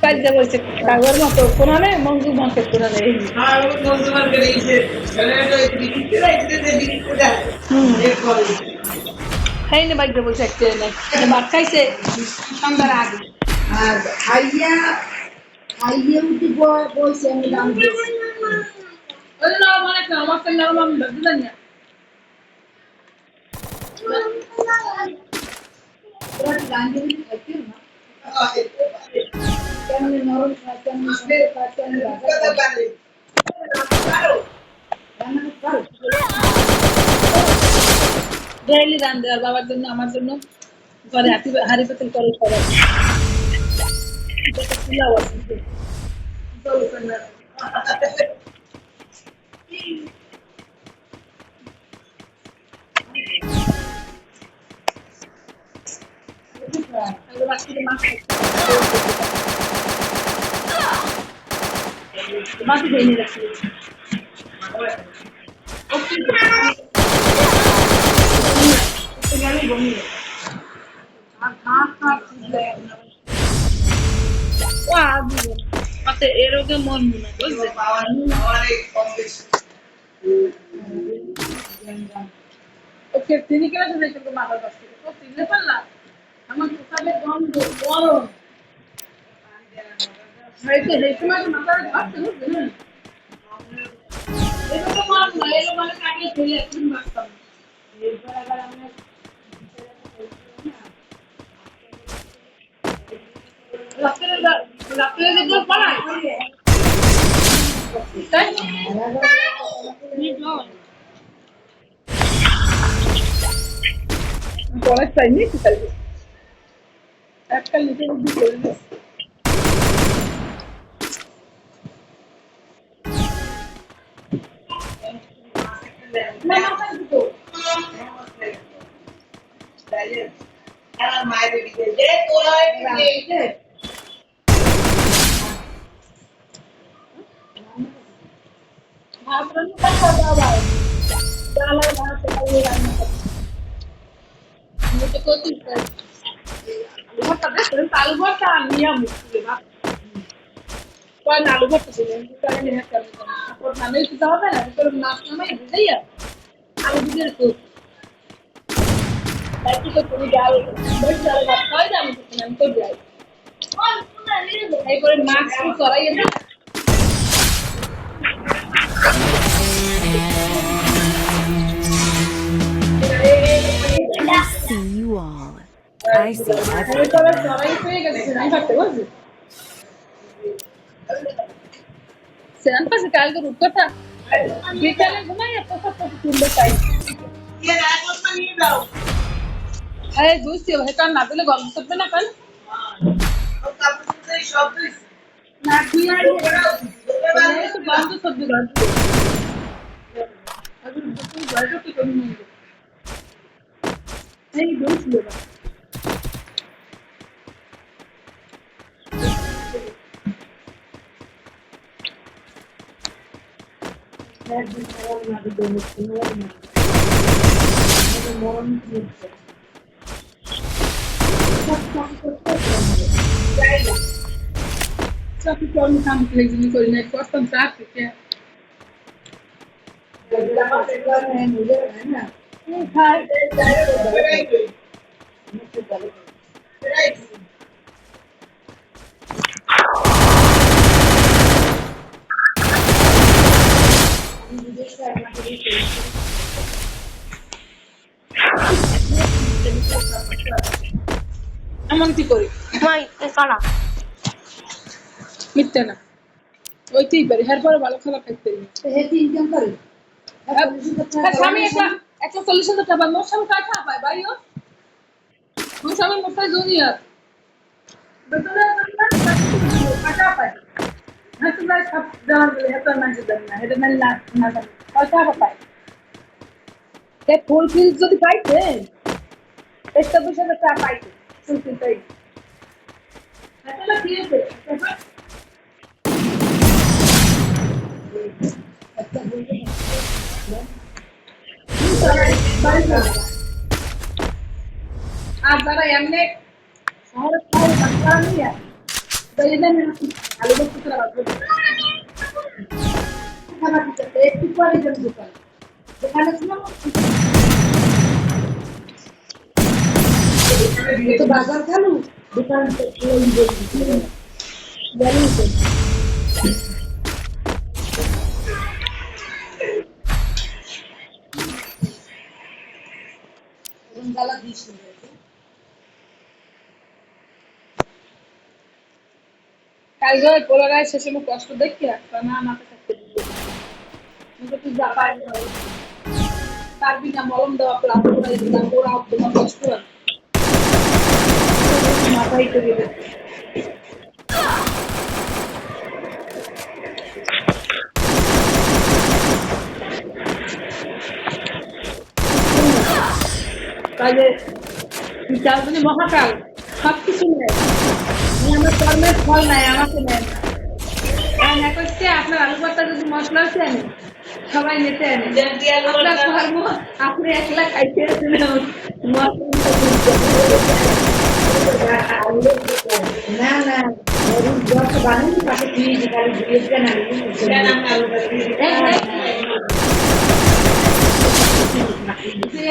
বাইরে বলছে কাগর মতো কোনানে মঞ্জু মাকে কোনানে এই মঞ্জু মাকে দিয়েছে খাই না বাইরে বলছে একটা না ভাত খাইছে সন্ধ্যার আগে আর খাইয়া খাইয়ে উঠি বলছে আমি দাম দিয়েছি ওই না মানে আমার সঙ্গে আমার দিলেন না ওরা গান দিয়ে খাইতে না কেমনি নরম খায় কেমনি খায় কেমনি রাখা ডেইলি রান দেওয়ার বাবার জন্য আমার জন্য ঘরে হাড়ি পাতিল করে সবাই চুলাও আছে মাটি ভেঙে রাখছি এরোগে মন মনে বুঝলে ওকে তিনি কেন শুনে কিন্তু মাথার কাছ থেকে তো চিনতে পারলাম আমার কোথায় গন্ধ গরম হয়তো দেখতে মাঝে মাথার ভাবছে বুঝলেন এটা তো মার না এলো মানে কাটিয়ে ফেলে একদিন মারতাম এরপর আবার আমরা রাত্রে যে পড়ায় তাই পড়ার চাই নি কি চাইবে একটা লিখে বুদ্ধি করে দিস না মাথায় দুটো মায়ের দিকে যে তোলায় ভাত রান্না করতে দাও ডাল আর ভাত খাইয়ে রান্না করতে আমি তো করতে চাই ভর্তা দেখুন আলু ভর্তা আর নিয়ে মুখে ভাত কয় না আলু ভর্তা দিলেন তাহলে নিয়ে করতে তারপর নামে দিতে হবে না তোর মাছ নামাই দিতেই আলু দিয়ে খুব তাই তো তুমি ডাল বল ডাল ভাত খাওয়াই যাবো আমি তো যাই এই করে মাছ করাইয়ে না I see you all. I see everything. সেরাম পাশে কালকে রূপকথা বিকালে ঘুমাই প্রথম তুললে চাই আরে বুঝছি কারণ না দিলে গল্প করবে না কাল না তুই আর গল্প সবজি গল্প গল্প কি করি এই বুঝছিল Só que quando tá no televisão com ele, gosta de saber que é. এমন কি করি মিথ্যে না ওইতেই পারি এর পরে ভালো খারাপ খাইতে স্বামী একটা 40,000 টাকা মোর স্বামী কাঠা পায় ভাইও মোর স্বামী মোটাই জুনিয়র বেতনে কাঠা পায় না তো ভাই সব দেওয়া গেলে এত না দেন না এটা মানে না কাঠা পায় এই ফুল ফিল যদি পাইতে একটা বিষয় টাকা পাইতে ফুল ফিল পাইতে এটা কি আছে আর যারা এমনি শহরে খায় বাচ্চা নিয়ে তাই এটা আমি আলু বস্তু করে রাখবো খাবার দিতে একটু পরে যাবে দোকানে দোকানে ছিল তো বাজার খালু দোকান জ্বালা দিস কালকে ওই পোলারায় শেষে আমি কষ্ট দেখি না আমাকে থাকতে দিবে তুই যা পারবি না পারবি না মলম দেওয়া ক্লাস করে দিলাম ওরা তোমার কষ্ট হয় মাথায় করে দেবে তাহলে চার দিনে মহাকাল সব কিছু নেই আমার কর্মের ফল নাই আমাকে নেন কারণ এক হচ্ছে আপনার আলু ভর্তা যদি মশলা আছে আনি সবাই নিতে আনি আপনার কর্ম আপনি একলা খাইতে না না যত বানানি তাকে তুই খালি দিয়েছে না যে